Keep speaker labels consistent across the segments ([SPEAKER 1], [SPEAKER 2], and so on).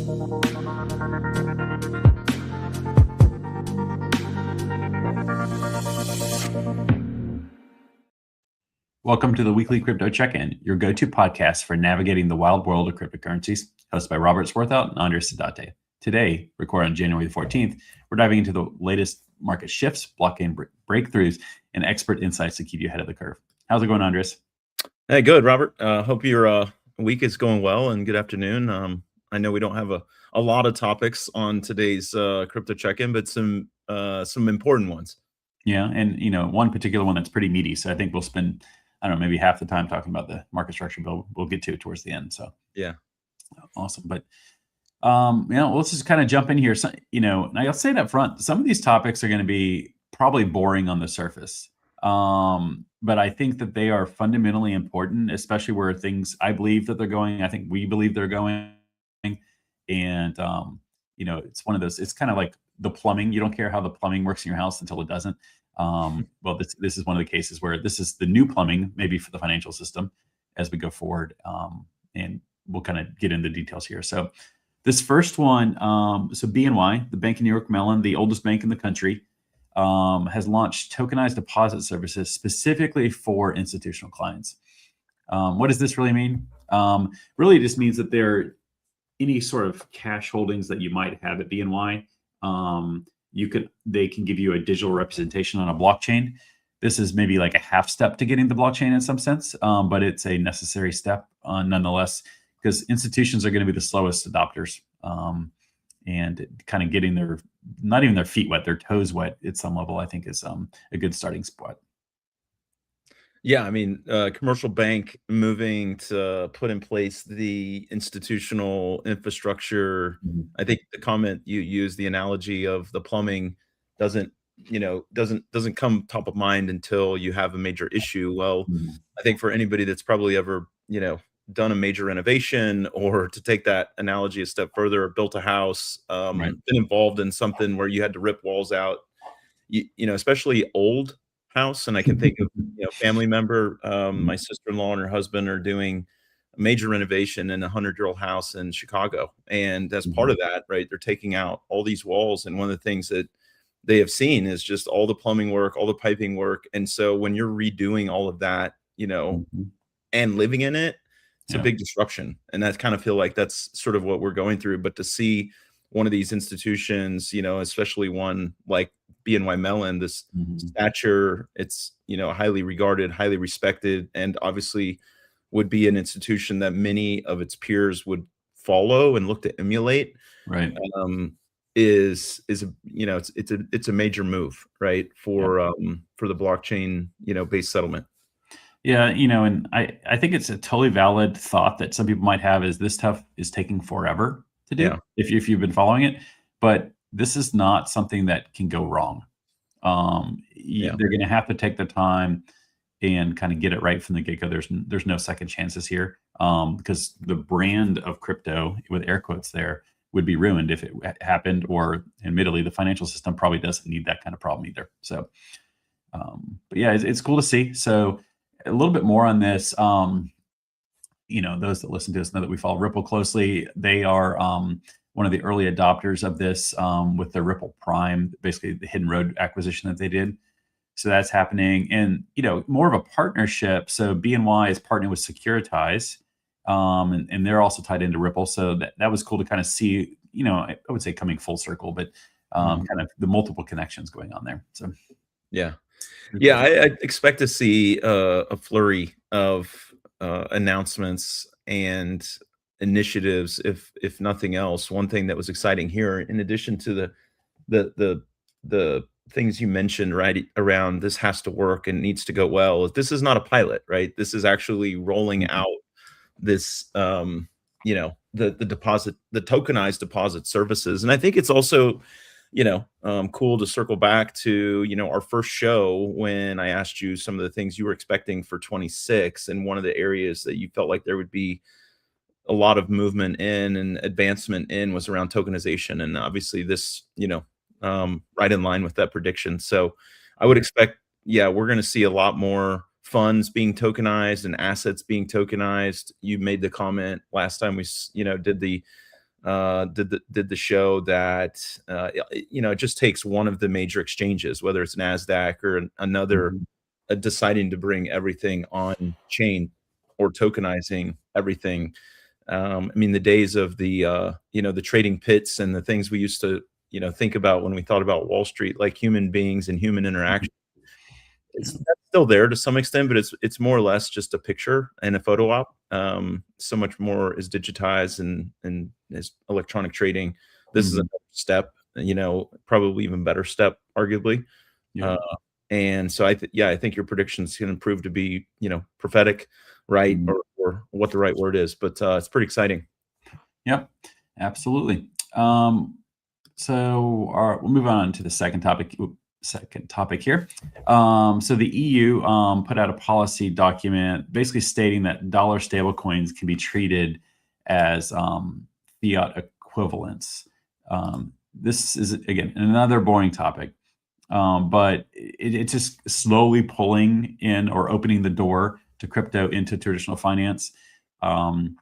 [SPEAKER 1] Welcome to the weekly crypto check-in, your go-to podcast for navigating the wild world of cryptocurrencies, hosted by Robert Swarthout and Andres Sandate. Today, recorded on January the 14th, we're diving into the latest market shifts, blockchain breakthroughs, and expert insights to keep you ahead of the curve. How's it going, Andres?
[SPEAKER 2] Hey, good, Robert. Hope your week is going well, and good afternoon. I know we don't have a lot of topics on today's crypto check-in, but some important ones.
[SPEAKER 1] Yeah, and one particular one that's pretty meaty. So I think we'll spend, I don't know, maybe half the time talking about the market structure bill. We'll get to it towards the end. So
[SPEAKER 2] yeah,
[SPEAKER 1] awesome. But let's just kind of jump in here. So, and I'll say it up front, some of these topics are going to be probably boring on the surface. But I think that they are fundamentally important, especially where I believe that they're going. I think we believe they're going. And, it's one of those, it's kind of like the plumbing. You don't care how the plumbing works in your house until it doesn't. Well, this is one of the cases where this is the new plumbing, maybe for the financial system as we go forward. And we'll kind of get into the details here. So this first one, so BNY, the Bank of New York Mellon, the oldest bank in the country, has launched tokenized deposit services specifically for institutional clients. What does this really mean? Really, it just means that any sort of cash holdings that you might have at BNY, they can give you a digital representation on a blockchain. This is maybe like a half step to getting the blockchain in some sense, but it's a necessary step nonetheless, because institutions are going to be the slowest adopters, and kind of getting not even their feet wet, their toes wet at some level, I think is a good starting spot.
[SPEAKER 2] Yeah. I mean, commercial bank moving to put in place the institutional infrastructure.
[SPEAKER 1] Mhm.
[SPEAKER 2] I think the comment you used, the analogy of the plumbing, doesn't come top of mind until you have a major issue. Well,
[SPEAKER 1] Mhm.
[SPEAKER 2] I think for anybody that's probably ever done a major renovation, or to take that analogy a step further, built a house,
[SPEAKER 1] Right.
[SPEAKER 2] been involved in something where you had to rip walls out, especially old house. And I can think of family member, my sister-in-law and her husband are doing a major renovation in a 100-year-old house in Chicago, and as part
[SPEAKER 1] Mhm.
[SPEAKER 2] of that, right, they're taking out all these walls, and one of the things that they have seen is just all the plumbing work, all the piping work. And so when you're redoing all of that,
[SPEAKER 1] Mhm.
[SPEAKER 2] and living in it, it's a
[SPEAKER 1] Yeah.
[SPEAKER 2] big disruption. And I kind of feel like that's sort of what we're going through. But to see one of these institutions, especially one like BNY Mellon, this
[SPEAKER 1] Mhm.
[SPEAKER 2] stature, it's, highly regarded, highly respected, and obviously would be an institution that many of its peers would follow and look to emulate,
[SPEAKER 1] Right.
[SPEAKER 2] um, it's a major move, right,
[SPEAKER 1] Yeah.
[SPEAKER 2] for the blockchain, based settlement.
[SPEAKER 1] Yeah, and I think it's a totally valid thought that some people might have, is this stuff is taking forever to do
[SPEAKER 2] Yeah.
[SPEAKER 1] if you've been following it, but this is not something that can go wrong.
[SPEAKER 2] Yeah.
[SPEAKER 1] They're going to have to take the time and kind of get it right from the get-go. There's no second chances here, because the brand of crypto, with air quotes there, would be ruined if it happened. Or admittedly, the financial system probably doesn't need that kind of problem either. So, but yeah, it's cool to see. So a little bit more on this. Those that listen to us know that we follow Ripple closely. They are one of the early adopters of this, with the Ripple Prime, basically the Hidden Road acquisition that they did. So that's happening, and more of a partnership. So BNY is partnering with Securitize, and they're also tied into Ripple. So that was cool to kind of see. I would say coming full circle, but kind of the multiple connections going on there. So
[SPEAKER 2] Yeah.
[SPEAKER 1] pretty
[SPEAKER 2] Yeah,
[SPEAKER 1] cool.
[SPEAKER 2] I expect to see a flurry of announcements and initiatives, if nothing else. One thing that was exciting here, in addition to the things you mentioned, right, around this has to work and needs to go well. This is not a pilot, right? This is actually rolling
[SPEAKER 1] Mhm.
[SPEAKER 2] out this, the tokenized deposit services. And I think it's also, cool to circle back to, our first show when I asked you some of the things you were expecting for 26. And one of the areas that you felt like there would be a lot of movement in and advancement in was around tokenization. And obviously this, right in line with that prediction. So I would expect, yeah, we're going to see a lot more funds being tokenized and assets being tokenized. You made the comment last time we, did the did the show that it just takes one of the major exchanges, whether it's Nasdaq or another,
[SPEAKER 1] Mhm.
[SPEAKER 2] deciding to bring everything on chain or tokenizing everything. I mean, the days of the trading pits and the things we used to think about when we thought about Wall Street, like human beings and human
[SPEAKER 1] Mhm.
[SPEAKER 2] interaction,
[SPEAKER 1] Yeah.
[SPEAKER 2] that's still there to some extent, but it's more or less just a picture and a photo op. So much more is digitized and is electronic trading. This is
[SPEAKER 1] Mhm.
[SPEAKER 2] another step, probably even better step, arguably.
[SPEAKER 1] Yep.
[SPEAKER 2] Uh, and so I think your predictions can prove to be, prophetic, right,
[SPEAKER 1] Mhm.
[SPEAKER 2] or what the right word is. But it's pretty exciting.
[SPEAKER 1] Yep. Absolutely. We'll move on to the second topic. Second topic here. So the EU put out a policy document basically stating that dollar stablecoins can be treated as fiat equivalents. This is again another boring topic, but it's just slowly pulling in or opening the door to crypto into traditional finance. Um,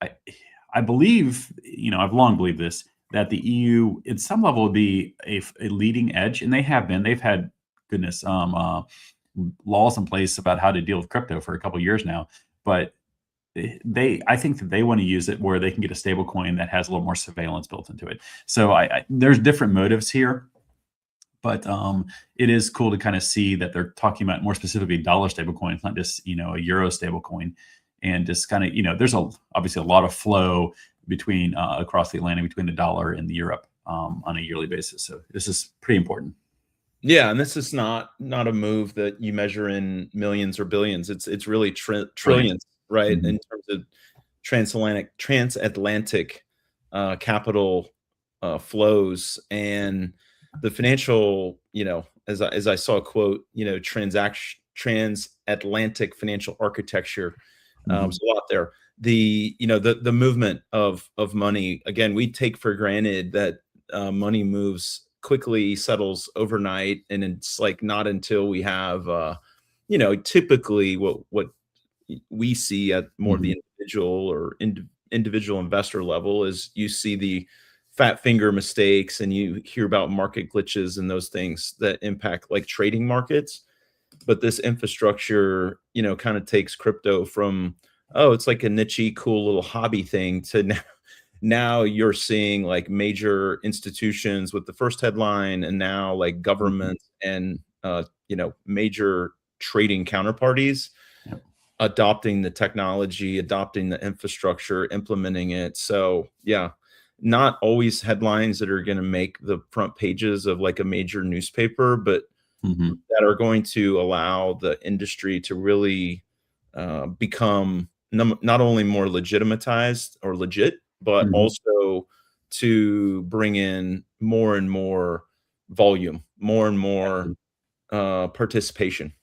[SPEAKER 1] I, I believe, I've long believed this, that the EU, at some level, would be a leading edge, and they have been. They've had, goodness, laws in place about how to deal with crypto for a couple years now. But I think that they want to use it where they can get a stable coin that has a little more surveillance built into it. So there's different motives here, but it is cool to kind of see that they're talking about more specifically dollar stable coins, not just a euro stable coin, and just kind of there's obviously a lot of flow between across the Atlantic between the dollar and the Europe on a yearly basis. So this is pretty important.
[SPEAKER 2] Yeah, and this is not a move that you measure in millions or billions. It's really
[SPEAKER 1] Brilliant.
[SPEAKER 2] trillions, right?
[SPEAKER 1] Mhm.
[SPEAKER 2] In terms of transatlantic capital flows and the financial, as I saw a quote, transaction transatlantic financial architecture.
[SPEAKER 1] Mhm.
[SPEAKER 2] There's a lot there. The movement of money. Again, we take for granted that money moves quickly, settles overnight, and it's like not until we have typically what we see at more of the
[SPEAKER 1] Mhm.
[SPEAKER 2] individual or individual investor level is you see the fat finger mistakes and you hear about market glitches and those things that impact like trading markets. But this infrastructure, kind of takes crypto from, oh, it's like a niche cool little hobby thing to now you're seeing like major institutions with the first headline and now like
[SPEAKER 1] Mhm.
[SPEAKER 2] government and major trading counterparties
[SPEAKER 1] Yep.
[SPEAKER 2] adopting the technology, adopting the infrastructure, implementing it. So yeah, not always headlines that are going to make the front pages of like a major newspaper, but
[SPEAKER 1] Mhm.
[SPEAKER 2] that are going to allow the industry to really become not only more legitimatized or legit, but
[SPEAKER 1] Mhm.
[SPEAKER 2] also to bring in more and more volume, more and more participation.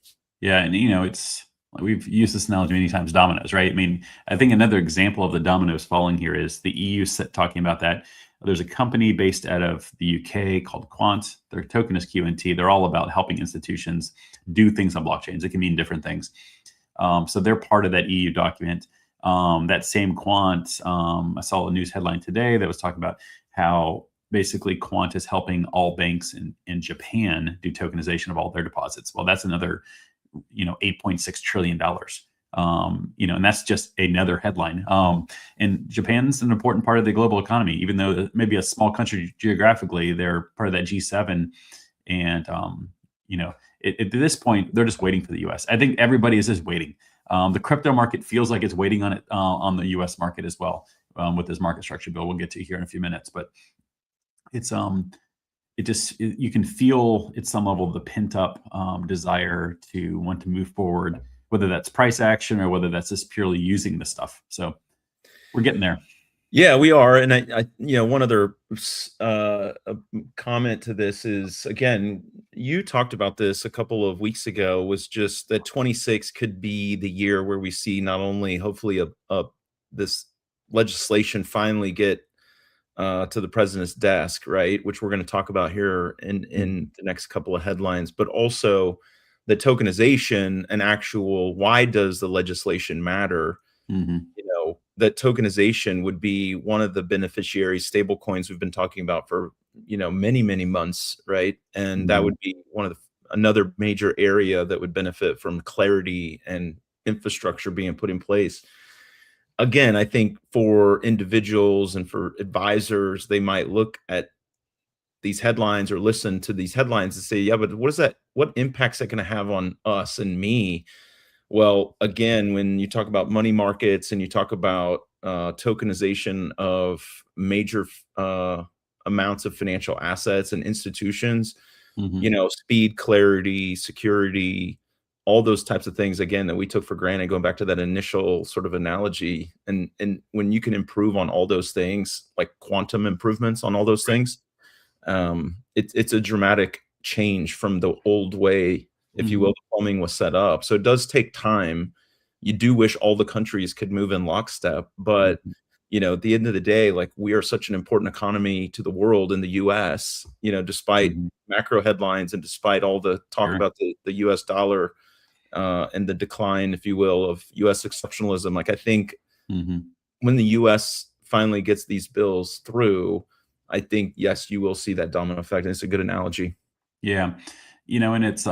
[SPEAKER 1] Yeah, and it's we've used this analogy many times, dominoes, right? I mean, I think another example of the dominoes falling here is the EU talking about that. There's a company based out of the UK called Quant. Their token is QNT. They're all about helping institutions do things on blockchains. It can mean different things. So they're part of that EU document. That same Quant, I saw a news headline today that was talking about how basically Quant is helping all banks in Japan do tokenization of all their deposits. Well, that's another 8.6 trillion dollars. And that's just another headline. And Japan's an important part of the global economy, even though maybe a small country geographically, they're part of that G7. And at this point, they're just waiting for the U.S. I think everybody is just waiting. The crypto market feels like it's waiting on it on the U.S. market as well with this market structure bill. We'll get to here in a few minutes, but it's you can feel at some level the pent up desire to want to move forward, whether that's price action or whether that's just purely using the stuff. So we're getting there.
[SPEAKER 2] Yeah, we are, and one other comment to this is again, you talked about this a couple of weeks ago. Was just that 26 could be the year where we see not only hopefully a this legislation finally get to the president's desk, right, which we're going to talk about here in the next couple of headlines, but also the tokenization and actual why does the legislation matter?
[SPEAKER 1] Mm-hmm.
[SPEAKER 2] that tokenization would be one of the beneficiary stable coins we've been talking about for, many, many months, right? And that
[SPEAKER 1] Mhm.
[SPEAKER 2] would be another major area that would benefit from clarity and infrastructure being put in place. Again, I think for individuals and for advisors, they might look at these headlines or listen to these headlines and say, yeah, but what impact's that going to have on us and me? Well, again, when you talk about money markets and you talk about tokenization of major amounts of financial assets and institutions,
[SPEAKER 1] Mhm.
[SPEAKER 2] speed, clarity, security, all those types of things, again, that we took for granted, going back to that initial sort of analogy. And when you can improve on all those things, like quantum improvements on all those
[SPEAKER 1] Right.
[SPEAKER 2] things, it's a dramatic change from the old way, if you will,
[SPEAKER 1] Mhm.
[SPEAKER 2] the plumbing was set up. So it does take time. You do wish all the countries could move in lockstep, but
[SPEAKER 1] Mhm.
[SPEAKER 2] at the end of the day, like, we are such an important economy to the world in the US, despite
[SPEAKER 1] Mhm.
[SPEAKER 2] macro headlines and despite all the talk
[SPEAKER 1] Sure.
[SPEAKER 2] about the US dollar, and the decline, if you will, of US exceptionalism. Like, I think
[SPEAKER 1] Mhm.
[SPEAKER 2] when the US finally gets these bills through, I think, yes, you will see that domino effect. And it's a good analogy.
[SPEAKER 1] Yeah. And it's,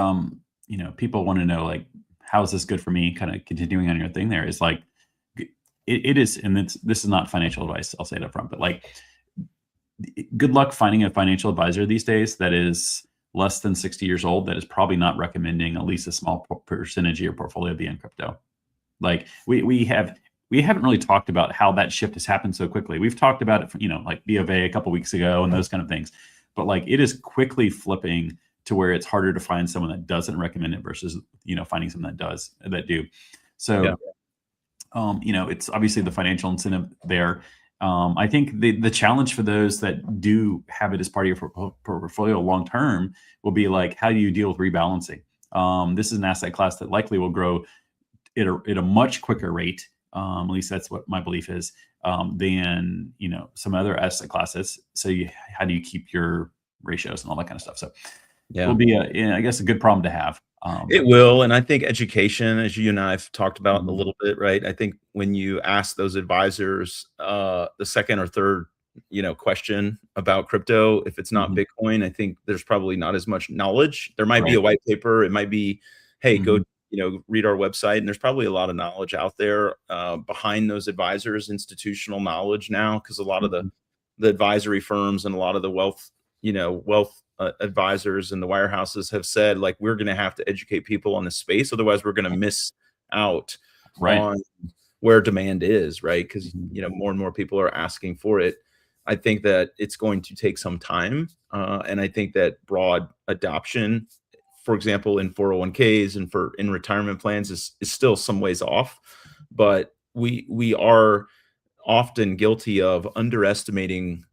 [SPEAKER 1] people want to know, like, how is this good for me? Kind of continuing on your thing there is like, it is, and this is not financial advice. I'll say it up front, but like, good luck finding a financial advisor these days that is less than 60 years old that is probably not recommending at least a small percentage of your portfolio be in crypto. Like we haven't really talked about how that shift has happened so quickly. We've talked about it, like B of A a couple weeks ago and those kind of things. But like it is quickly flipping to where it's harder to find someone that doesn't recommend it versus finding someone that do.
[SPEAKER 2] Yeah.
[SPEAKER 1] So it's obviously the financial incentive there. I think the challenge for those that do have it as part of your portfolio long term will be like, how do you deal with rebalancing? This is an asset class that likely will grow at a much quicker rate. At least that's what my belief is, than some other asset classes. So how do you keep your ratios and all that kind of stuff? So it'll
[SPEAKER 2] Yeah.
[SPEAKER 1] be I guess, a good problem to have.
[SPEAKER 2] It will, and I think education, as you and I have talked about a
[SPEAKER 1] Mhm.
[SPEAKER 2] little bit, right? I think when you ask those advisors, the second or third, question about crypto, if it's not
[SPEAKER 1] Mhm.
[SPEAKER 2] Bitcoin, I think there's probably not as much knowledge. There might be
[SPEAKER 1] Right.
[SPEAKER 2] a white paper. It might be, hey, go,
[SPEAKER 1] Mhm.
[SPEAKER 2] read our website, and there's probably a lot of knowledge out there behind those advisors, institutional knowledge now, because a lot of the
[SPEAKER 1] Mhm.
[SPEAKER 2] the advisory firms and a lot of the wealth advisors and the wirehouses have said, like, we're going to have to educate people on the space, otherwise we're going to miss out
[SPEAKER 1] Right.
[SPEAKER 2] on where demand is, right? Because
[SPEAKER 1] Mhm.
[SPEAKER 2] more and more people are asking for it. I think that it's going to take some time, and I think that broad adoption, for example, in 401ks and for in retirement plans, is still some ways off. But we are often guilty of underestimating,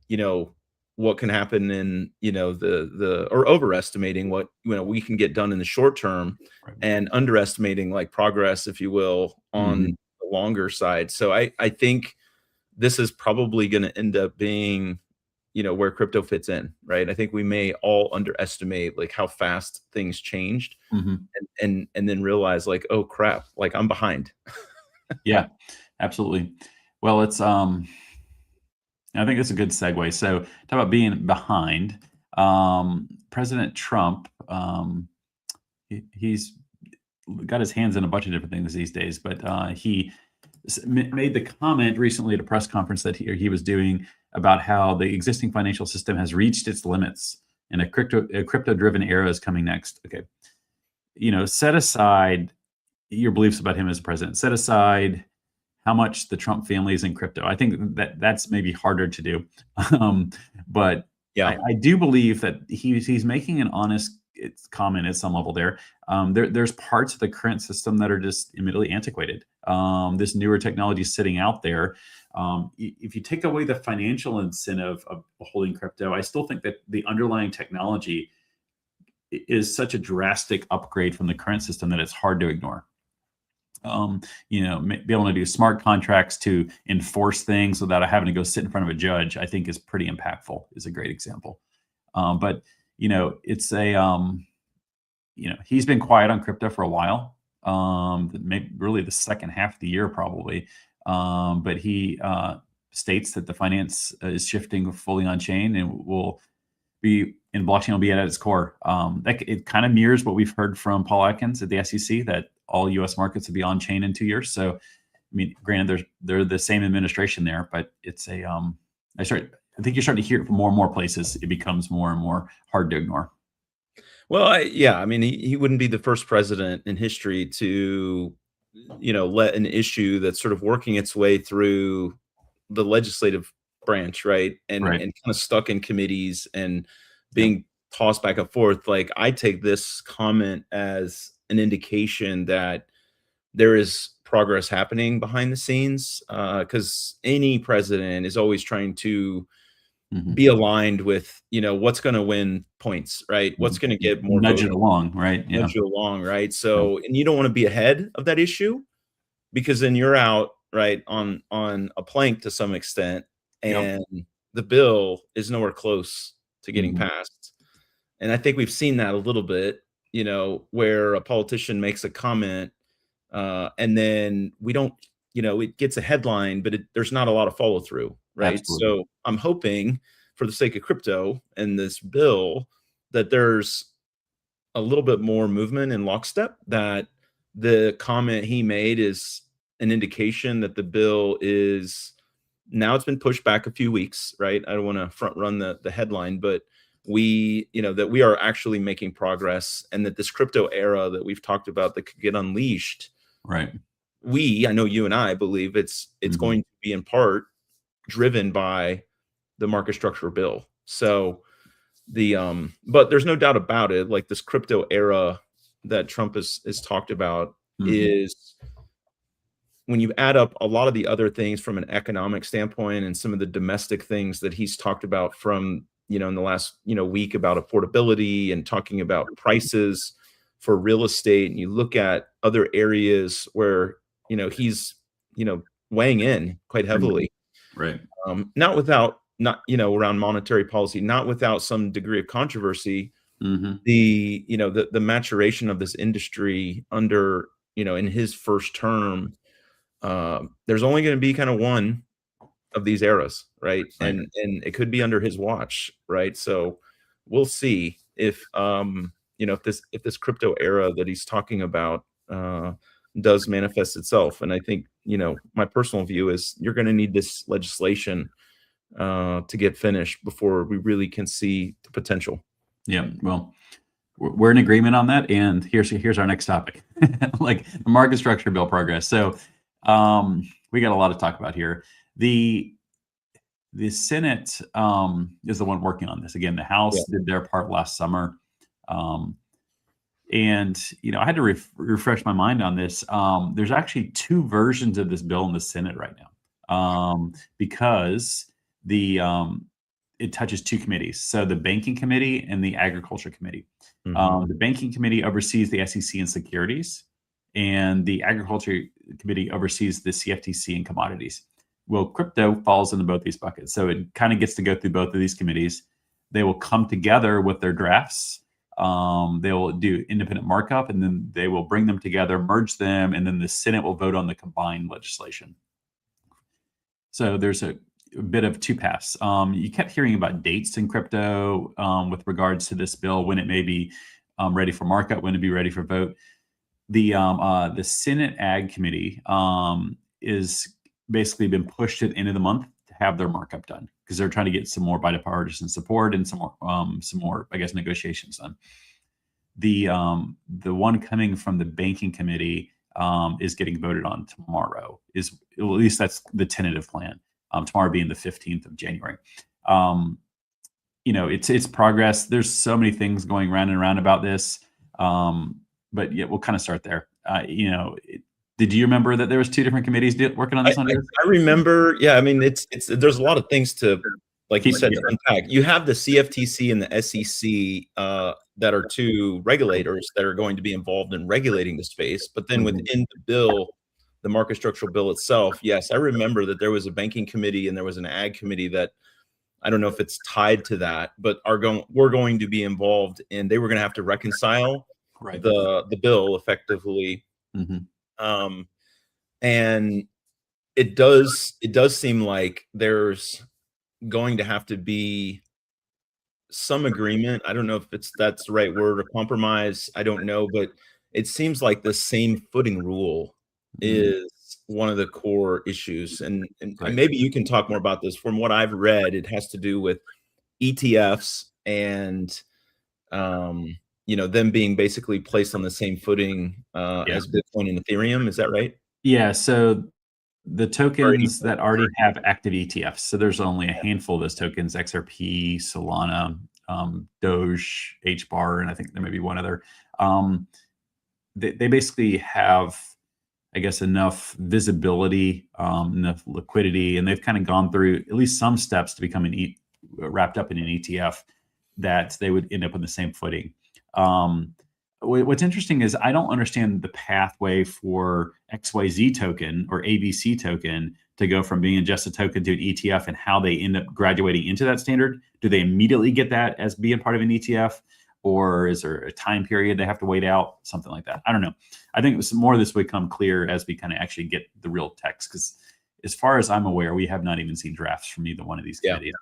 [SPEAKER 2] what can happen in, the or overestimating what, we can get done in the short term,
[SPEAKER 1] Right.
[SPEAKER 2] and underestimating, like, progress, if you will, on
[SPEAKER 1] Mhm.
[SPEAKER 2] the longer side. So I think this is probably going to end up being, where crypto fits in, right? I think we may all underestimate, like, how fast things changed,
[SPEAKER 1] Mhm.
[SPEAKER 2] and then realize, like, oh crap, like, I'm behind.
[SPEAKER 1] Yeah, absolutely. Well, it's I think it's a good segue. So, talk about being behind. President Trump, he's got his hands in a bunch of different things these days, but he made the comment recently at a press conference that he was doing about how the existing financial system has reached its limits and a crypto driven era is coming next. Okay, set aside your beliefs about him as a president. Set aside how much the Trump family is in crypto. I think that's maybe harder to do, um, but
[SPEAKER 2] Yeah.
[SPEAKER 1] I do believe that he's making an honest comment at some level there. There's parts of the current system that are just immediately antiquated. This newer technology is sitting out there. If you take away the financial incentive of holding crypto, I still think that the underlying technology is such a drastic upgrade from the current system that it's hard to ignore. Be able to do smart contracts to enforce things without having to go sit in front of a judge, I think is pretty impactful, is a great example. But, it's he's been quiet on crypto for a while. Maybe really the second half of the year, probably. but he states that the finance is shifting fully on chain and will be in blockchain will be at its core. It kind of mirrors what we've heard from Paul Atkins at the SEC that all U.S. markets will be on chain in 2 years. So, I mean, granted, they're the same administration there, but it's a I think you're starting to hear it from more and more places. It becomes more and more hard to ignore.
[SPEAKER 2] Well, I mean, he wouldn't be the first president in history to, let an issue that's sort of working its way through the legislative branch, right? And
[SPEAKER 1] Right.
[SPEAKER 2] kind of stuck in committees and
[SPEAKER 1] Yep.
[SPEAKER 2] being tossed back and forth. Like, I take this comment as an indication that there is progress happening behind the scenes, because any president is always trying to
[SPEAKER 1] Mhm.
[SPEAKER 2] be aligned with, what's going to win points, right? What's going to get more
[SPEAKER 1] Nudge
[SPEAKER 2] votes,
[SPEAKER 1] it along, right? Yeah.
[SPEAKER 2] nudge you along, right?
[SPEAKER 1] Yeah.
[SPEAKER 2] So, and you don't want to be ahead of that issue because then you're out, right, on a plank to some extent,
[SPEAKER 1] Yep.
[SPEAKER 2] and the bill is nowhere close to getting
[SPEAKER 1] Mhm.
[SPEAKER 2] passed. And I think we've seen that a little bit, where a politician makes a comment, and then we don't, it gets a headline, but there's not a lot of follow through, right?
[SPEAKER 1] Absolutely.
[SPEAKER 2] So I'm hoping, for the sake of crypto and this bill, that there's a little bit more movement in lockstep, that the comment he made is an indication that the bill is now, it's been pushed back a few weeks, right? I don't want to front run the headline, but that we are actually making progress, and that this crypto era that we've talked about that could get unleashed,
[SPEAKER 1] Right.
[SPEAKER 2] I know you and I believe it's
[SPEAKER 1] Mhm.
[SPEAKER 2] going to be in part driven by the market structure bill. So but there's no doubt about it, like, this crypto era that Trump has talked about
[SPEAKER 1] Mhm.
[SPEAKER 2] is, when you add up a lot of the other things from an economic standpoint and some of the domestic things that he's talked about from, in the last, week, about affordability and talking about prices for real estate, and you look at other areas where, he's, weighing in quite
[SPEAKER 1] Mhm.
[SPEAKER 2] heavily,
[SPEAKER 1] Right.
[SPEAKER 2] not without, not, around monetary policy, not without some degree of controversy,
[SPEAKER 1] Mhm.
[SPEAKER 2] the maturation of this industry under, in his first term, there's only going to be kind of one of these eras, right?
[SPEAKER 1] Right.
[SPEAKER 2] And it could be under his watch, right? So we'll see if, if this crypto era that he's talking about, does manifest itself. And I think, my personal view is you're going to need this legislation to get finished before we really can see the potential.
[SPEAKER 1] Yeah. Well, we're in agreement on that. And here's our next topic, like the market structure bill progress. So, we got a lot to talk about here. The the Senate is the one working on this. Again, the
[SPEAKER 2] Yeah.
[SPEAKER 1] House did their part last summer. Um, and I had to refresh my mind on this. There's actually two versions of this bill in the Senate right now, because the it touches two committees. So the Banking Committee and the Agriculture Committee.
[SPEAKER 2] Hmm.
[SPEAKER 1] The Banking Committee oversees the SEC and securities, and the Agriculture Committee oversees the CFTC and commodities. Well, crypto falls into both these buckets, so it kind of gets to go through both of these committees. They will come together with their drafts. They will do independent markup, and then they will bring them together, merge them, and then the Senate will vote on the combined legislation. So there's a bit of two paths. You kept hearing about dates in crypto, with regards to this bill, when it may be ready for markup, when it be ready for vote. The Senate Ag Committee is basically been pushed to the end of the month to have their markup done, because they're trying to get some more bipartisan support and some more, I guess, negotiations done. The one coming from the Banking Committee is getting voted on tomorrow. Is At least that's the tentative plan. Tomorrow being the 15th of January. Um, it's progress. There's so many things going round and around about this. But yeah, we'll kind of start there. Did you remember that there was two different committees working on
[SPEAKER 2] I,
[SPEAKER 1] this,
[SPEAKER 2] I,
[SPEAKER 1] Andres?
[SPEAKER 2] I remember, yeah. I mean, it's there's a lot of things to, like you said,
[SPEAKER 1] Yeah.
[SPEAKER 2] to unpack. You have the CFTC and the SEC, that are two regulators that are going to be involved in regulating the space. But then
[SPEAKER 1] Mhm.
[SPEAKER 2] within the bill, the market structural bill itself, yes, I remember that there was a banking committee and there was an ag committee that, I don't know if it's tied to that, but we're going to be involved, and they were going to have to reconcile
[SPEAKER 1] Right.
[SPEAKER 2] the bill effectively.
[SPEAKER 1] Hmm.
[SPEAKER 2] Um, and it does seem like there's going to have to be some agreement. I don't know if that's the right word, or compromise. I don't know, but it seems like the same footing rule
[SPEAKER 1] Mhm.
[SPEAKER 2] is one of the core issues. And
[SPEAKER 1] Right.
[SPEAKER 2] maybe you can talk more about this. From what I've read, it has to do with ETFs and them being basically placed on the same footing
[SPEAKER 1] Yeah.
[SPEAKER 2] as Bitcoin and Ethereum. Is that right?
[SPEAKER 1] Yeah. So the
[SPEAKER 2] Or
[SPEAKER 1] tokens that
[SPEAKER 2] ETF?
[SPEAKER 1] already have active ETFs. So there's only a handful of those tokens: XRP, Solana, Doge, HBAR, and I think there may be one other. Um, they basically have, I guess, enough visibility, enough liquidity, and they've kind of gone through at least some steps to become wrapped up in an ETF that they would end up on the same footing. Um, what's interesting is I don't understand the pathway for XYZ token or ABC token to go from being just a token to an ETF, and how they end up graduating into that standard. Do they immediately get that as being part of an ETF? Or is there a time period they have to wait out? Something like that. I don't know. I think more of this would become clear as we kind of actually get the real text, because as far as I'm aware, we have not even seen drafts from either one of these
[SPEAKER 2] Yeah.
[SPEAKER 1] committees.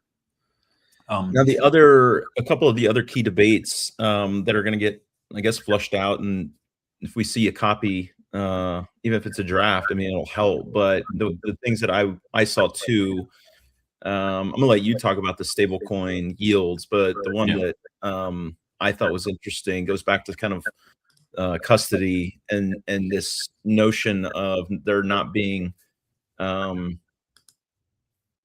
[SPEAKER 2] Now, a couple of the other key debates that are going to get, I guess, flushed out, and if we see a copy, even if it's a draft, I mean, it'll help. But the things that I saw too, I'm gonna let you talk about the stablecoin yields, but the one
[SPEAKER 1] Yeah.
[SPEAKER 2] that I thought was interesting goes back to kind of custody and this notion of there not being um,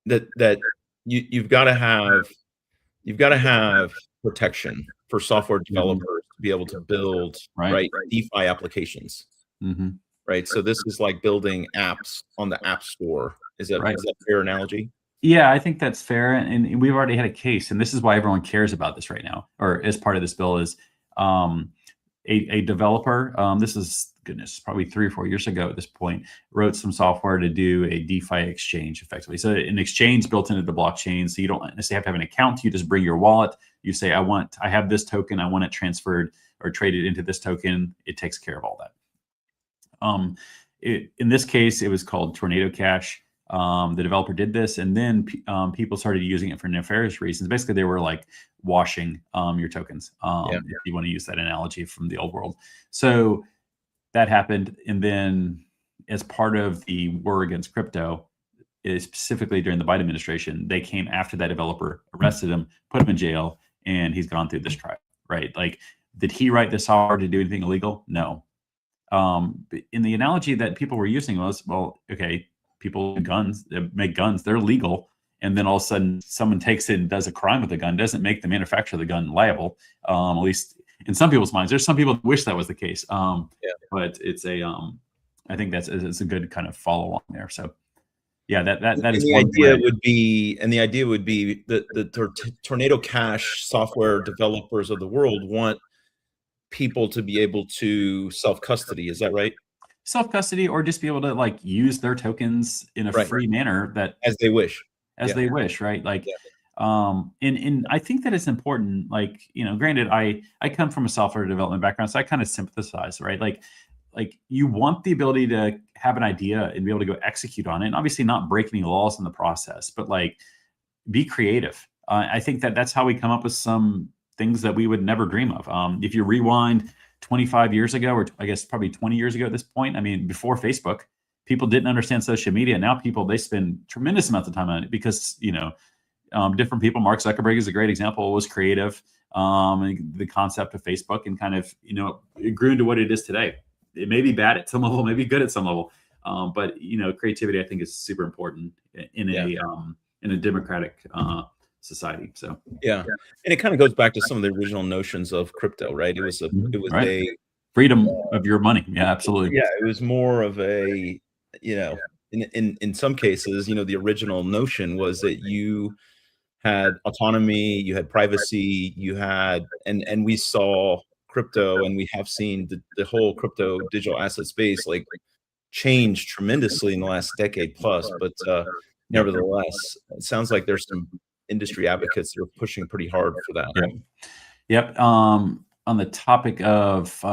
[SPEAKER 2] that you've got to have protection for software
[SPEAKER 1] Mhm.
[SPEAKER 2] developers to be able to build,
[SPEAKER 1] Right.
[SPEAKER 2] right, DeFi applications,
[SPEAKER 1] Hmm.
[SPEAKER 2] right? So this is like building apps on the App Store.
[SPEAKER 1] Right.
[SPEAKER 2] Is that a fair analogy?
[SPEAKER 1] Yeah, I think that's fair, and we've already had a case, and this is why everyone cares about this right now, or as part of this bill is, um, a developer. This is, goodness, probably 3 or 4 years ago at this point, wrote some software to do a DeFi exchange effectively. So an exchange built into the blockchain, so you don't necessarily have to have an account. You just bring your wallet. You say, I have this token. I want it transferred or traded into this token. It takes care of all that. In this case, it was called Tornado Cash. The developer did this, and then people started using it for nefarious reasons. Basically, they were like washing your tokens,
[SPEAKER 2] Yeah.
[SPEAKER 1] if you want to use that analogy from the old world. So that happened, and then as part of the war against crypto, specifically during the Biden administration, they came after that developer, arrested him, put him in jail, and he's gone through this trial. Right? Like, did he write this software to do anything illegal? No. In the analogy that people were using was, well, okay, people make guns, they're legal, and then all of a sudden someone takes it and does a crime with the gun, doesn't make the manufacturer of the gun liable. At least in some people's minds. There's some people who wish that was the case,
[SPEAKER 2] Yeah.
[SPEAKER 1] but I think it's a good kind of follow along there. So yeah, that
[SPEAKER 2] And
[SPEAKER 1] is
[SPEAKER 2] the
[SPEAKER 1] one
[SPEAKER 2] idea
[SPEAKER 1] thread.
[SPEAKER 2] would be that the Tornado Cash software developers of the world want people to be able to self custody. Is that right?
[SPEAKER 1] Self custody, or just be able to like use their tokens in a
[SPEAKER 2] Right.
[SPEAKER 1] free manner that
[SPEAKER 2] As they wish.
[SPEAKER 1] as
[SPEAKER 2] Yeah.
[SPEAKER 1] they wish, right? Like,
[SPEAKER 2] Yeah.
[SPEAKER 1] and I think that it's important. Like, granted, I come from a software development background, so I kind of sympathize, right? Like you want the ability to have an idea and be able to go execute on it, and obviously not break any laws in the process, but like be creative. I think that that's how we come up with some things that we would never dream of. If you rewind 25 years ago, or I guess probably 20 years ago at this point, I mean, before Facebook, people didn't understand social media. Now people, they spend tremendous amounts of time on it because, different people. Mark Zuckerberg is a great example. Was creative. And the concept of Facebook, and kind of, it grew into what it is today. It may be bad at some level, maybe good at some level, but creativity, I think, is super important in
[SPEAKER 2] Yeah.
[SPEAKER 1] a democratic society. So
[SPEAKER 2] Yeah. And it kind of goes back to some of the original notions of crypto, right? It was
[SPEAKER 1] right,
[SPEAKER 2] a
[SPEAKER 1] freedom of your money. Yeah, absolutely.
[SPEAKER 2] yeah, it was more of a, in some cases, the original notion was that you had autonomy, you had privacy, you had, and we saw crypto, and we have seen the whole crypto digital asset space like change tremendously in the last decade plus. But
[SPEAKER 1] Yep.
[SPEAKER 2] nevertheless, it sounds like there's some industry advocates that are pushing pretty hard for that.
[SPEAKER 1] Yep. Yep. On the topic of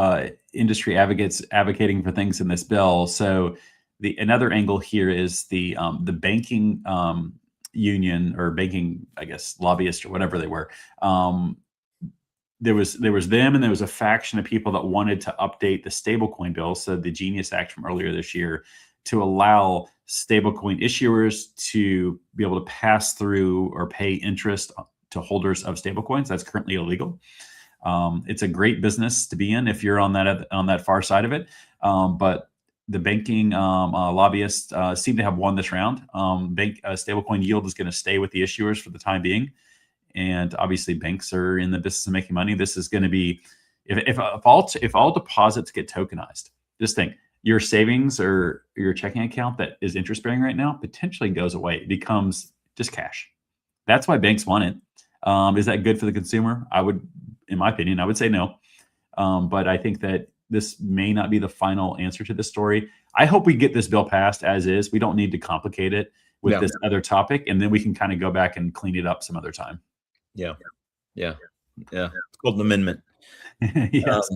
[SPEAKER 1] industry advocates advocating for things in this bill, so the another angle here is the banking union, or banking, I guess, lobbyists or whatever they were. There was them, and there was a faction of people that wanted to update the stablecoin bill, so the Genius Act from earlier this year, to allow stablecoin issuers to be able to pass through or pay interest to holders of stablecoins. That's currently illegal. It's a great business to be in if you're on that far side of it. But the banking lobbyists seem to have won this round. Stablecoin yield is going to stay with the issuers for the time being, and obviously banks are in the business of making money. This is going to be, if all deposits get tokenized, just think, your savings or your checking account that is interest bearing right now potentially goes away. It becomes just cash. That's why banks want it. Is that good for the consumer? In my opinion, I would say no. But I think that this may not be the final answer to this story. I hope we get this bill passed as is. We don't need to complicate it with this other topic, and then we can kind of go back and clean it up some other time.
[SPEAKER 2] Yeah. It's called an amendment.
[SPEAKER 1] Yes.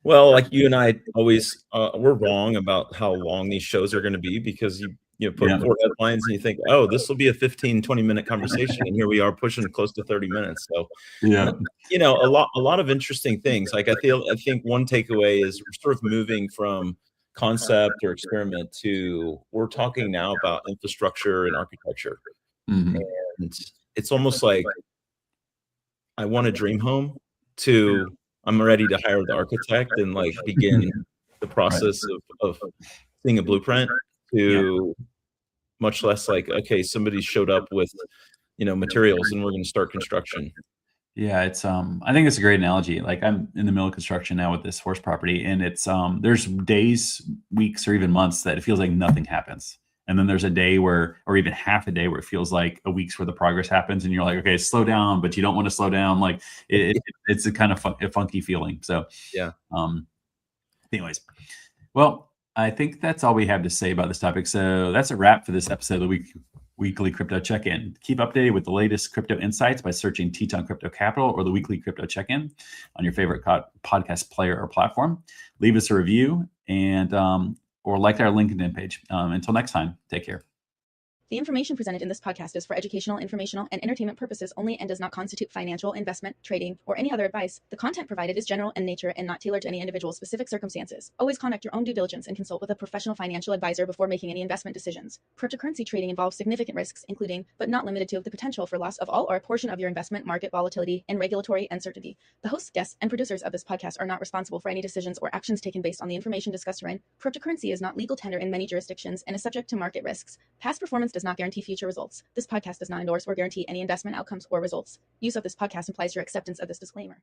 [SPEAKER 2] Well, like you and I always, we're wrong about how long these shows are going to be, because you put 4 headlines and you think, oh, this will be a 15-20 minute conversation, and here we are pushing close to 30 minutes. So a lot of interesting things. Like I think one takeaway is we're sort of moving from concept or experiment to, we're talking now about infrastructure and architecture.
[SPEAKER 1] Mm-hmm.
[SPEAKER 2] And it's almost like I want a dream home to I'm ready to hire the architect and like begin the process of seeing a blueprint, to much less like, okay, somebody showed up with materials and we're going to start construction.
[SPEAKER 1] Yeah, it's I think it's a great analogy. Like, I'm in the middle of construction now with this horse property, and it's there's days, weeks, or even months that it feels like nothing happens. And then there's a day where, or even half a day, where it feels like a week's worth of progress happens, and you're like, okay, slow down, but you don't want to slow down. Like it's a kind of a funky feeling. So anyways, well, I think that's all we have to say about this topic. So that's a wrap for this episode of the Weekly Crypto Check-In. Keep updated with the latest crypto insights by searching Teton Crypto Capital or the Weekly Crypto Check-In on your favorite podcast player or platform. Leave us a review and or like our LinkedIn page. Until next time, take care.
[SPEAKER 3] The information presented in this podcast is for educational, informational, and entertainment purposes only and does not constitute financial, investment, trading, or any other advice. The content provided is general in nature and not tailored to any individual's specific circumstances. Always conduct your own due diligence and consult with a professional financial advisor before making any investment decisions. Cryptocurrency trading involves significant risks, including, but not limited to, the potential for loss of all or a portion of your investment, market volatility, and regulatory uncertainty. The hosts, guests, and producers of this podcast are not responsible for any decisions or actions taken based on the information discussed herein. Cryptocurrency is not legal tender in many jurisdictions and is subject to market risks. Past performance does not guarantee future results. This podcast does not endorse or guarantee any investment outcomes or results. Use of this podcast implies your acceptance of this disclaimer.